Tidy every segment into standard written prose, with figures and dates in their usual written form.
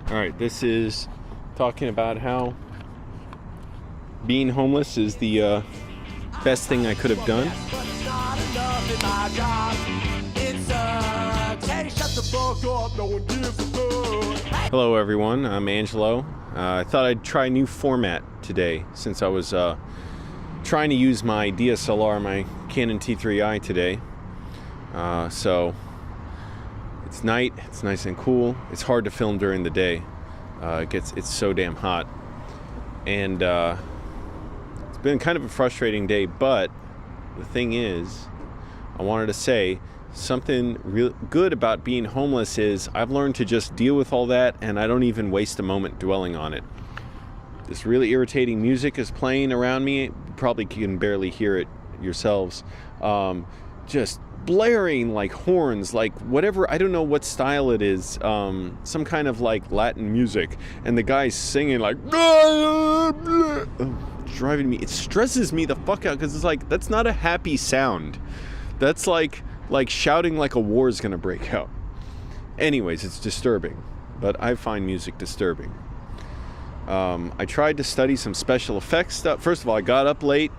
All right, this is talking about how being homeless is the best thing I could have done. Hello everyone, I'm Angelo. I thought I'd try a new format today since I was trying to use my DSLR, my Canon T3i today. So it's night, it's nice and cool. It's hard to film during the day. It's so damn hot. And it's been kind of a frustrating day, but the thing is, I wanted to say something real good about being homeless is I've learned to just deal with all that, and I don't even waste a moment dwelling on it. This really irritating music is playing around me. You probably can barely hear it yourselves. Just blaring like horns, like whatever, I don't know what style it is, some kind of like Latin music, and the guy's singing like driving me, it stresses me the fuck out, because it's like, that's not a happy sound. That's like shouting like a war is gonna break out. Anyways, it's disturbing, but I find music disturbing. I tried to study some special effects stuff. First of all, I got up late.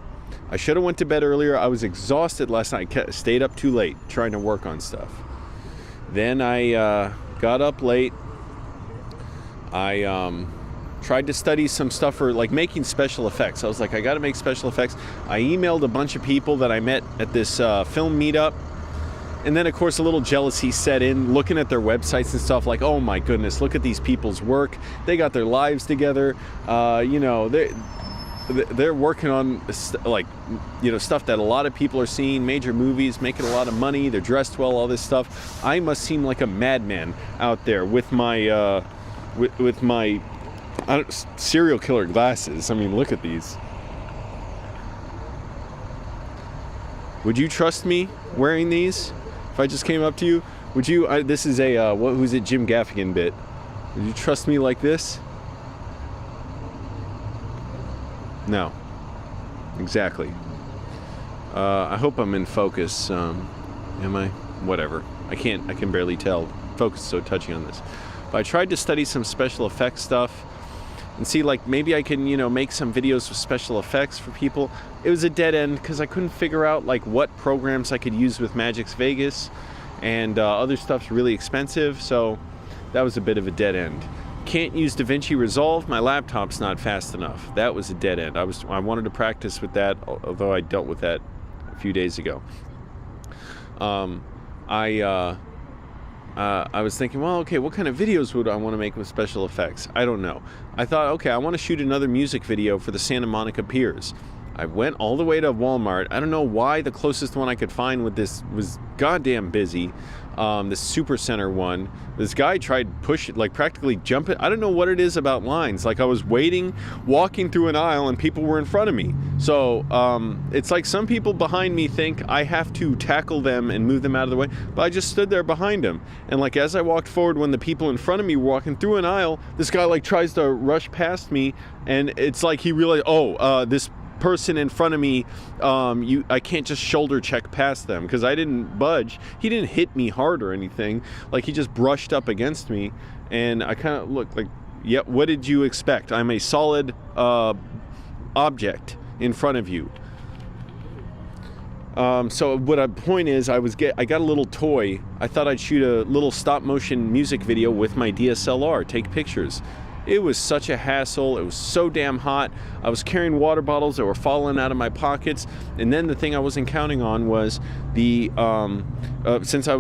I should have went to bed earlier. I was exhausted last night. I stayed up too late trying to work on stuff. Then I got up late. I tried to study some stuff for like making special effects. I was like, I got to make special effects. I emailed a bunch of people that I met at this film meetup. And then, of course, a little jealousy set in, looking at their websites and stuff like, oh my goodness, look at these people's work. They got their lives together. You know, they're working on like, you know, stuff that a lot of people are seeing, major movies, making a lot of money, they're dressed well, all this stuff. I must seem like a madman out there with my with my serial killer glasses. I mean, look at these. Would you trust me wearing these if I just came up to you? Would you? This is a who's it, Jim Gaffigan bit. Would you trust me like this? No, exactly. I hope I'm in focus. Am I? Whatever. I can barely tell. Focus is so touchy on this. But I tried to study some special effects stuff and see, like, maybe I can, you know, make some videos with special effects for people. It was a dead end because I couldn't figure out like what programs I could use with Magix Vegas, and other stuff's really expensive, so that was a bit of a dead end. Can't use DaVinci Resolve. My laptop's not fast enough. That was a dead end. I wanted to practice with that, although I dealt with that a few days ago. I was thinking, well, okay, what kind of videos would I want to make with special effects? I don't know. I thought, okay, I want to shoot another music video for the Santa Monica Piers. I went all the way to Walmart. I don't know why the closest one I could find with this was goddamn busy. This Super Center one. This guy tried to push it, like practically jump it. I don't know what it is about lines. Like I was walking through an aisle, and people were in front of me. So it's like some people behind me think I have to tackle them and move them out of the way, but I just stood there behind them. And like as I walked forward, when the people in front of me were walking through an aisle, this guy like tries to rush past me, and it's like he realized, this person in front of me, I can't just shoulder check past them because I didn't budge. He didn't hit me hard or anything. Like he just brushed up against me, and I kind of looked like, yeah, what did you expect? I'm a solid object in front of you. So what the point is, I got a little toy. I thought I'd shoot a little stop motion music video with my DSLR, take pictures. It was such a hassle. It was so damn hot. I was carrying water bottles that were falling out of my pockets. And then the thing I wasn't counting on was the, since I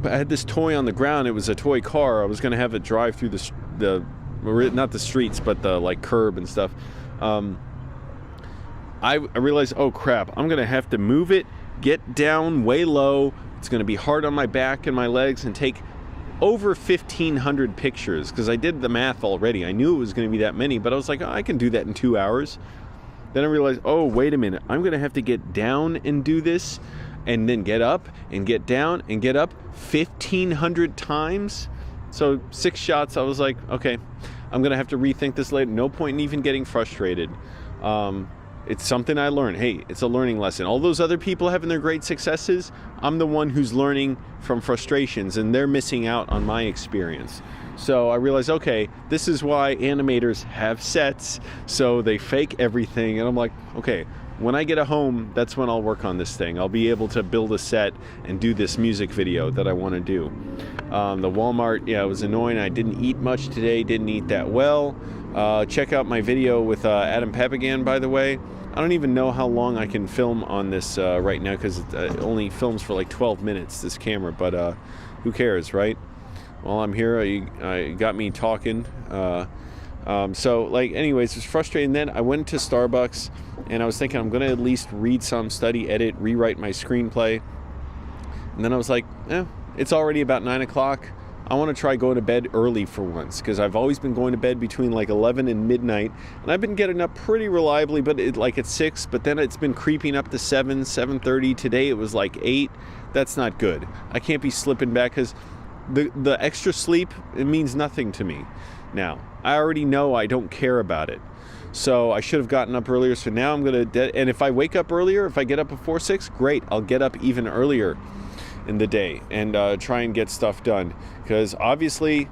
had this toy on the ground, it was a toy car. I was going to have it drive through not the streets, but the like curb and stuff. I realized, oh crap, I'm going to have to move it, get down way low. It's going to be hard on my back and my legs, and take over 1,500 pictures, because I did the math already. I knew it was going to be that many, but I was like, oh, I can do that in 2 hours. Then I realized, oh, wait a minute. I'm going to have to get down and do this, and then get up and get down and get up 1,500 times. So 6 shots, I was like, okay, I'm going to have to rethink this later. No point in even getting frustrated. It's something I learned. Hey, it's a learning lesson. All those other people having their great successes, I'm the one who's learning from frustrations, and they're missing out on my experience. So I realized, okay, this is why animators have sets, so they fake everything. And I'm like, okay, when I get a home, that's when I'll work on this thing. I'll be able to build a set and do this music video that I want to do. The Walmart, yeah, it was annoying. I didn't eat much today, didn't eat that well. Check out my video with Adam Papagan, by the way. I don't even know how long I can film on this right now, because it only films for like 12 minutes, this camera, but who cares, right? While I'm here, you got me talking. So, like, anyways, it was frustrating. Then I went to Starbucks, and I was thinking I'm going to at least read some, study, edit, rewrite my screenplay. And then I was like, it's already about 9 o'clock. I want to try going to bed early for once, because I've always been going to bed between like 11 and midnight, and I've been getting up pretty reliably, but like at 6, but then it's been creeping up to 7, 7:30. Today it was like 8. That's not good. I can't be slipping back, because the extra sleep, it means nothing to me now. I already know I don't care about it. So I should have gotten up earlier. So now I'm going to, and if I wake up earlier, if I get up before 6, great. I'll get up even earlier in the day and try and get stuff done. Because obviously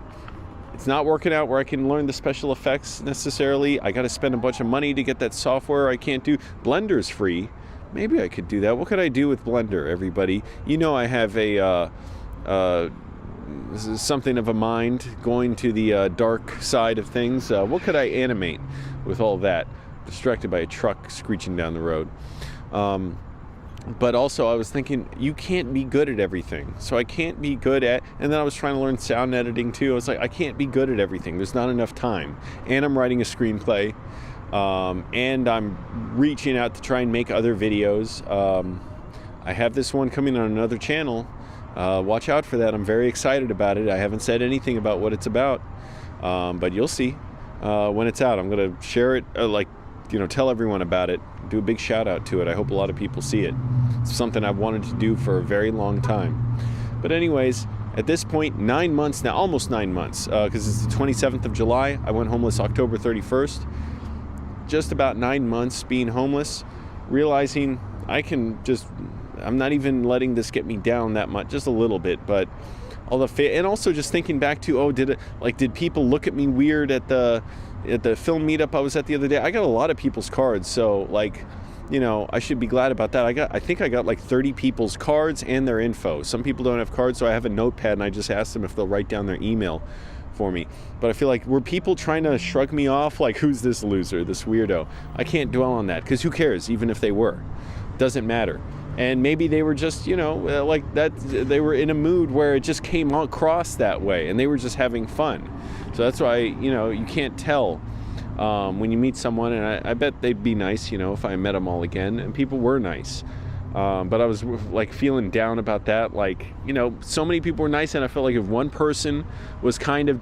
it's not working out where I can learn the special effects necessarily. I got to spend a bunch of money to get that software I can't do. Blender's free. Maybe I could do that. What could I do with Blender, everybody? You know, I have this is something of a mind going to the dark side of things. What could I animate with all that? Distracted by a truck screeching down the road. But also I was thinking, you can't be good at everything. So I can't be good at, and then I was trying to learn sound editing too. I was like, I can't be good at everything. There's not enough time. And I'm writing a screenplay. And I'm reaching out to try and make other videos. I have this one coming on another channel. Watch out for that. I'm very excited about it. I haven't said anything about what it's about, but you'll see when it's out. I'm going to share it, tell everyone about it, do a big shout out to it. I hope a lot of people see it. It's something I've wanted to do for a very long time. But anyways, at this point, 9 months now, almost 9 months, because it's the 27th of July. I went homeless October 31st. Just about 9 months being homeless, realizing I'm not even letting this get me down that much, just a little bit, but and also just thinking back to, did people look at me weird at the film meetup I was at the other day? I got a lot of people's cards, so I should be glad about that. I think I got like 30 people's cards and their info. Some people don't have cards, so I have a notepad and I just asked them if they'll write down their email for me. But I feel like, were people trying to shrug me off, like, who's this loser, this weirdo? I can't dwell on that, because who cares, even if they were? Doesn't matter. And maybe they were just, like that, they were in a mood where it just came across that way, and they were just having fun. So that's why, you can't tell when you meet someone, and I bet they'd be nice, if I met them all again, and people were nice. But I was like feeling down about that. So many people were nice, and I felt like if one person was kind of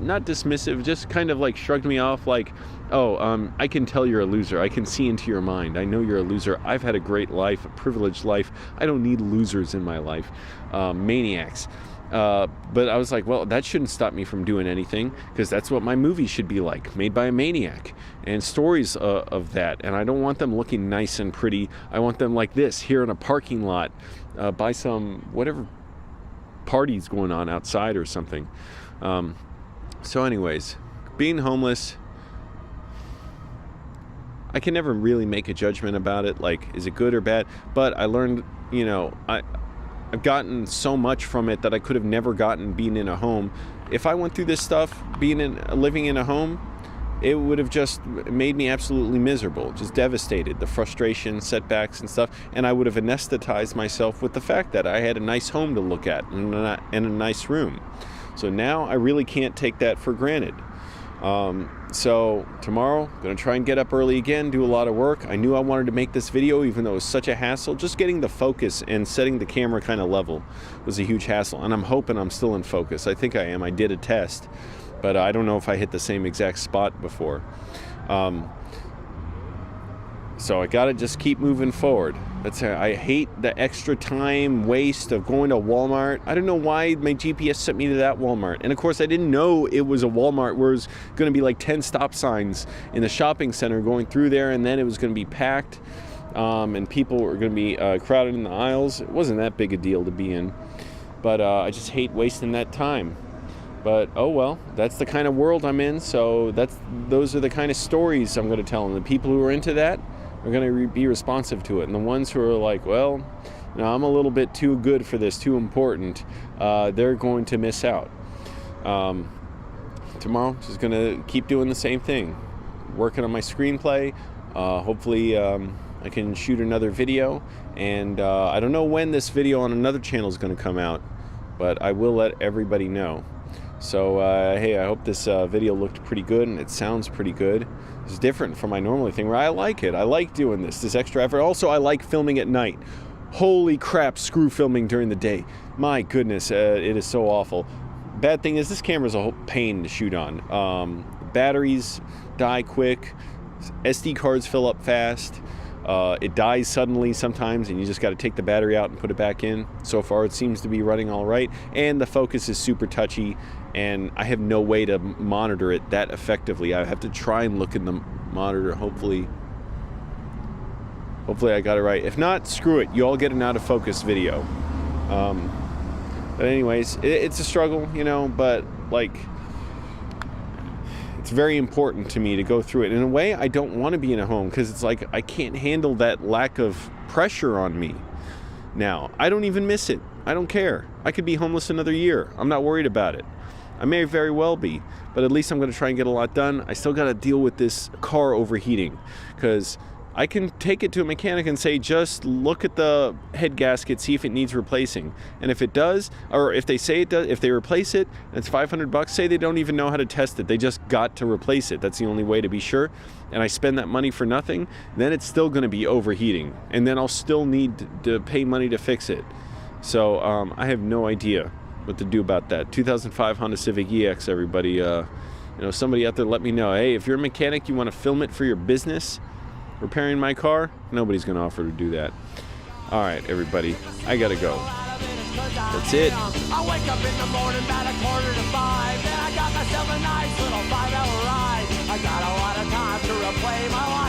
not dismissive, just kind of like shrugged me off, like, I can tell you're a loser. I can see into your mind. I know you're a loser. I've had a great life, a privileged life. I don't need losers in my life, maniacs. But I was like, well, that shouldn't stop me from doing anything, because that's what my movie should be like, made by a maniac, and stories of that. And I don't want them looking nice and pretty. I want them like this, here in a parking lot, by some whatever parties going on outside or something. So anyways, being homeless, I can never really make a judgment about it, like, is it good or bad? But I learned, I've gotten so much from it that I could have never gotten being in a home. If I went through this stuff, living in a home, it would have just made me absolutely miserable, just devastated, the frustration, setbacks and stuff, and I would have anesthetized myself with the fact that I had a nice home to look at and a nice room. So now I really can't take that for granted. So tomorrow, I'm going to try and get up early again, do a lot of work. I knew I wanted to make this video, even though it was such a hassle. Just getting the focus and setting the camera kind of level was a huge hassle, and I'm hoping I'm still in focus. I think I am. I did a test, but I don't know if I hit the same exact spot before. So I gotta just keep moving forward. I hate the extra time waste of going to Walmart. I don't know why my GPS sent me to that Walmart. And of course I didn't know it was a Walmart where it was gonna be like 10 stop signs in the shopping center going through there, and then it was gonna be packed, and people were gonna be crowded in the aisles. It wasn't that big a deal to be in, but I just hate wasting that time. But oh well, that's the kind of world I'm in. So those are the kind of stories I'm going to tell. And the people who are into that are going to be responsive to it. And the ones who are like, well, I'm a little bit too good for this, too important, they're going to miss out. Tomorrow, just going to keep doing the same thing. Working on my screenplay. Hopefully I can shoot another video. And I don't know when this video on another channel is going to come out, but I will let everybody know. So, hey, I hope this video looked pretty good and it sounds pretty good. It's different from my normal thing where I like it. I like doing this extra effort. Also, I like filming at night. Holy crap, screw filming during the day. My goodness, it is so awful. Bad thing is this camera's a whole pain to shoot on. Batteries die quick. SD cards fill up fast. It dies suddenly sometimes, and you just got to take the battery out and put it back in. So far, it seems to be running all right. And the focus is super touchy, and I have no way to monitor it that effectively. I have to try and look in the monitor. Hopefully I got it right. If not, screw it. You all get an out of focus video. But anyways, it's a struggle, but like, it's very important to me to go through it. In a way, I don't want to be in a home because it's like I can't handle that lack of pressure on me now. I don't even miss it. I don't care. I could be homeless another year. I'm not worried about it. I may very well be, but at least I'm going to try and get a lot done. I still got to deal with this car overheating because I can take it to a mechanic and say, just look at the head gasket, see if it needs replacing. And if it does, or if they say it does, if they replace it, and it's $500, say they don't even know how to test it. They just got to replace it. That's the only way to be sure. And I spend that money for nothing, then it's still going to be overheating. And then I'll still need to pay money to fix it. So I have no idea what to do about that. 2005 Honda Civic EX, everybody. Somebody out there let me know. Hey, if you're a mechanic, you want to film it for your business, repairing my car, nobody's going to offer to do that. All right, everybody, I got to go. That's it. I wake up in the morning about 4:45, and I got myself a nice little 5-hour ride. I got a lot of time to replay my life.